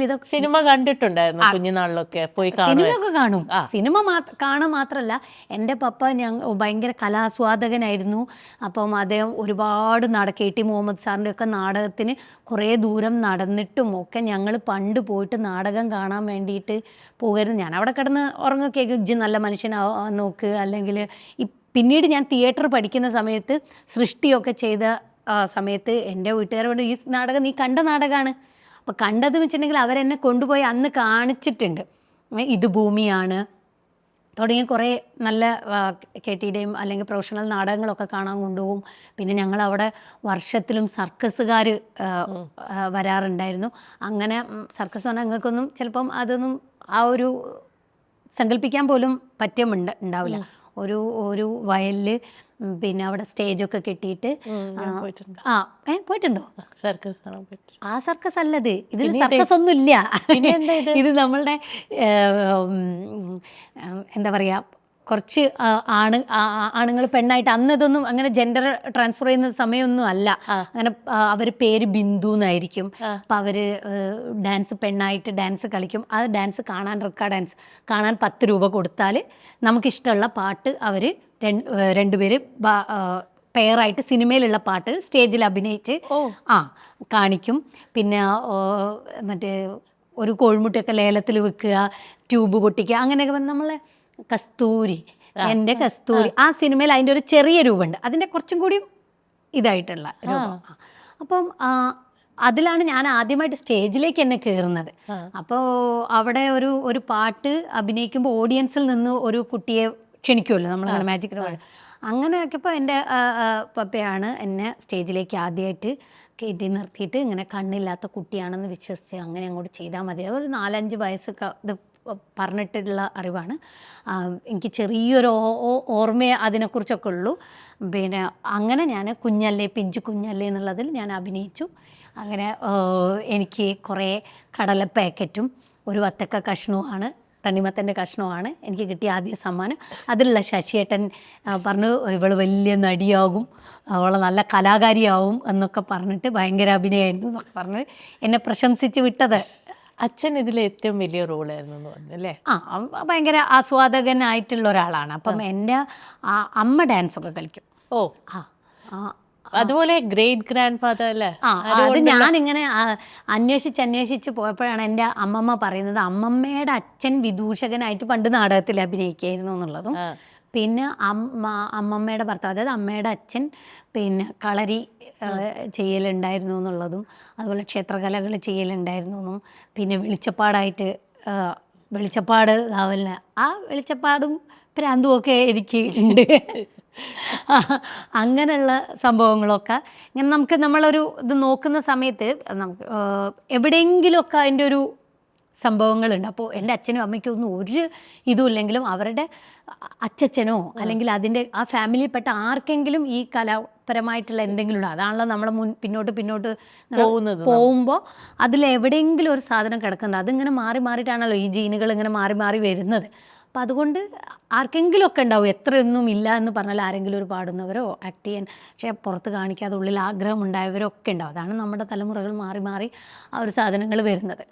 ഇതൊക്കെ സിനിമ കണ്ടിട്ടുണ്ടായിരുന്നു കുഞ്ഞുനാളിലൊക്കെ പോയി സിനിമയൊക്കെ കാണും. സിനിമ കാണാൻ മാത്രമല്ല, എൻ്റെ പപ്പ ഭയങ്കര കലാസ്വാദകനായിരുന്നു. അപ്പം അദ്ദേഹം ഒരുപാട് KT മുഹമ്മദ് സാറിൻ്റെ ഒക്കെ നാടകത്തിന് കുറേ ദൂരം നടന്നിട്ടും ഒക്കെ ഞങ്ങൾ പണ്ട് പോയിട്ട് നാടകം കാണാൻ വേണ്ടിയിട്ട് പോകുമായിരുന്നു. ഞാൻ അവിടെ കിടന്ന് ഉറങ്ങൊക്കെ ഇജ്ജ് നല്ല നോക്ക്, അല്ലെങ്കിൽ പിന്നീട് ഞാൻ തിയേറ്റർ പഠിക്കുന്ന സമയത്ത് സൃഷ്ടിയൊക്കെ ചെയ്ത സമയത്ത് എൻ്റെ വീട്ടുകാരോട് ഈ നാടകം നീ കണ്ട നാടകമാണ്. അപ്പോൾ കണ്ടതെന്ന് വെച്ചിട്ടുണ്ടെങ്കിൽ അവരെന്നെ കൊണ്ടുപോയി അന്ന് കാണിച്ചിട്ടുണ്ട്. ഇത് ഭൂമിയാണ് തുടങ്ങിയ കുറേ നല്ല KTയുടെയും അല്ലെങ്കിൽ പ്രൊഫഷണൽ നാടകങ്ങളൊക്കെ കാണാൻ കൊണ്ടുപോകും. പിന്നെ ഞങ്ങളവിടെ വർഷത്തിലും സർക്കസുകാർ വരാറുണ്ടായിരുന്നു. അങ്ങനെ സർക്കസ് പറഞ്ഞാൽ നിങ്ങൾക്കൊന്നും ചിലപ്പം അതൊന്നും ആ ഒരു സങ്കല്പിക്കാൻ പോലും ഉണ്ടാവില്ല. ഒരു വയലിൽ പിന്നെ അവിടെ സ്റ്റേജൊക്കെ കെട്ടിയിട്ട് പോയിട്ടുണ്ടോ? ആ സർക്കസ് അല്ലത്, ഇതിൽ സർക്കസ് ഒന്നും ഇല്ല. ഇത് നമ്മളുടെ എന്താ പറയുക, കുറച്ച് ആണുങ്ങൾ പെണ്ണായിട്ട് അന്ന് ഇതൊന്നും അങ്ങനെ ജെൻഡർ ട്രാൻസ്ഫർ ചെയ്യുന്ന സമയമൊന്നും അല്ല. അങ്ങനെ അവർ പേര് ബിന്ദു എന്നായിരിക്കും. അപ്പം അവർ ഡാൻസ് പെണ്ണായിട്ട് ഡാൻസ് കളിക്കും. ആ ഡാൻസ് കാണാൻ ഡാൻസ് കാണാൻ 10 രൂപ കൊടുത്താൽ നമുക്കിഷ്ടമുള്ള പാട്ട് അവർ രണ്ടുപേര് പെയറായിട്ട് സിനിമയിലുള്ള പാട്ട് സ്റ്റേജിൽ അഭിനയിച്ച് കാണിക്കും. പിന്നെ മറ്റേ ഒരു കോഴിമുട്ടയൊക്കെ ലേലത്തിൽ വെക്കുക, ട്യൂബ് പൊട്ടിക്കുക, അങ്ങനെയൊക്കെ പറഞ്ഞാൽ നമ്മളെ കസ്തൂരി, എൻ്റെ കസ്തൂരി, ആ സിനിമയിൽ അതിൻ്റെ ഒരു ചെറിയ രൂപമുണ്ട്, അതിൻ്റെ കുറച്ചും കൂടി ഇതായിട്ടുള്ള രൂപം. അപ്പം അതിലാണ് ഞാൻ ആദ്യമായിട്ട് സ്റ്റേജിലേക്ക് എന്നെ കയറുന്നത്. അപ്പോൾ അവിടെ ഒരു പാട്ട് അഭിനയിക്കുമ്പോൾ ഓഡിയൻസിൽ നിന്ന് ഒരു കുട്ടിയെ ക്ഷണിക്കുമല്ലോ നമ്മളങ്ങനെ മാജിക് റോൾ. അങ്ങനെയൊക്കെ ഇപ്പോൾ എൻ്റെ പപ്പയാണ് എന്നെ സ്റ്റേജിലേക്ക് ആദ്യമായിട്ട് കയറ്റി നിർത്തിയിട്ട് ഇങ്ങനെ കണ്ണില്ലാത്ത കുട്ടിയാണെന്ന് വിശ്വസിച്ച് അങ്ങനെ അങ്ങോട്ട് ചെയ്താൽ മതി. ഒരു 4-5 വയസ്സൊക്കെ ഇത് പറഞ്ഞിട്ടുള്ള അറിവാണ്. എനിക്ക് ചെറിയൊരു ഓർമ്മയെ അതിനെക്കുറിച്ചൊക്കെ ഉള്ളൂ. പിന്നെ അങ്ങനെ ഞാൻ കുഞ്ഞല്ലേ പിഞ്ചു കുഞ്ഞല്ലേ എന്നുള്ളതിൽ ഞാൻ അഭിനയിച്ചു. അങ്ങനെ എനിക്ക് കുറേ കടല പാക്കറ്റും ഒരു വത്തക്ക കഷ്ണവുമാണ്, തണ്ണിമത്തൻ്റെ കഷ്ണമാണ് എനിക്ക് കിട്ടിയ ആദ്യ സമ്മാനം. അതിലുള്ള ശശിയേട്ടൻ പറഞ്ഞു ഇവൾ വലിയ നടിയാകും, അവൾ നല്ല കലാകാരിയാവും എന്നൊക്കെ പറഞ്ഞിട്ട് ഭയങ്കര അഭിനയമായിരുന്നു എന്നൊക്കെ പറഞ്ഞ് എന്നെ പ്രശംസിച്ച് വിട്ടത്. അച്ഛൻ ഇതിൽ ഏറ്റവും വലിയ റോളായിരുന്നു എന്ന് പറഞ്ഞു അല്ലേ? ഭയങ്കര ആസ്വാദകനായിട്ടുള്ള ഒരാളാണ്. അപ്പം എൻ്റെ അമ്മ ഡാൻസൊക്കെ കളിക്കും. അതുപോലെ ഗ്രേറ്റ് ഗ്രാൻഡ് ഫാദർ അല്ലേ? അത് ഞാനിങ്ങനെ അന്വേഷിച്ച് പോയപ്പോഴാണ് എൻ്റെ അമ്മമ്മ പറയുന്നത് അമ്മമ്മയുടെ അച്ഛൻ വിദൂഷകനായിട്ട് പണ്ട് നാടകത്തിൽ അഭിനയിക്കുകയായിരുന്നു എന്നുള്ളതും, പിന്നെ അമ്മമ്മയുടെ ഭർത്താവ്, അതായത് അമ്മയുടെ അച്ഛൻ പിന്നെ കളരി ചെയ്യലുണ്ടായിരുന്നു എന്നുള്ളതും, അതുപോലെ ക്ഷേത്രകലകൾ ചെയ്യലുണ്ടായിരുന്നു എന്നും, പിന്നെ വെളിച്ചപ്പാടായിട്ട് വെളിച്ചപ്പാട് ആവലിന് ആ വെളിച്ചപ്പാടും പ്രാന്തും ഒക്കെ എനിക്ക് ഉണ്ട്. അങ്ങനെയുള്ള സംഭവങ്ങളൊക്കെ ഇങ്ങനെ നമ്മളൊരു ഇത് നോക്കുന്ന സമയത്ത് നമുക്ക് എവിടെയെങ്കിലുമൊക്കെ അതിൻ്റെ ഒരു സംഭവങ്ങളുണ്ട്. അപ്പോൾ എൻ്റെ അച്ഛനും അമ്മയ്ക്കും ഒന്നും ഒരു ഇതും ഇല്ലെങ്കിലും അവരുടെ അച്ചച്ചനോ അല്ലെങ്കിൽ അതിൻ്റെ ആ ഫാമിലിയിൽപ്പെട്ട ആർക്കെങ്കിലും ഈ കലാപരമായിട്ടുള്ള എന്തെങ്കിലും ഉണ്ട്. അതാണല്ലോ നമ്മൾ പിന്നോട്ട് പോകുമ്പോൾ അതിലെവിടെയെങ്കിലും ഒരു സാധനം കിടക്കുന്നത്. അതിങ്ങനെ മാറിയിട്ടാണല്ലോ ഈ ജീനുകൾ ഇങ്ങനെ മാറി വരുന്നത്. അപ്പം അതുകൊണ്ട് ആർക്കെങ്കിലും ഒക്കെ ഉണ്ടാവും, എത്രയൊന്നും ഇല്ല എന്ന് പറഞ്ഞാൽ ആരെങ്കിലും ഒരു പാടുന്നവരോ ആക്ട് ചെയ്യാൻ പക്ഷേ പുറത്ത് കാണിക്കാതെ ഉള്ളിൽ ആഗ്രഹം ഉണ്ടായവരോ ഒക്കെ ഉണ്ടാവും. അതാണ് നമ്മുടെ തലമുറകൾ മാറി ആ ഒരു സാധനങ്ങൾ വരുന്നത്.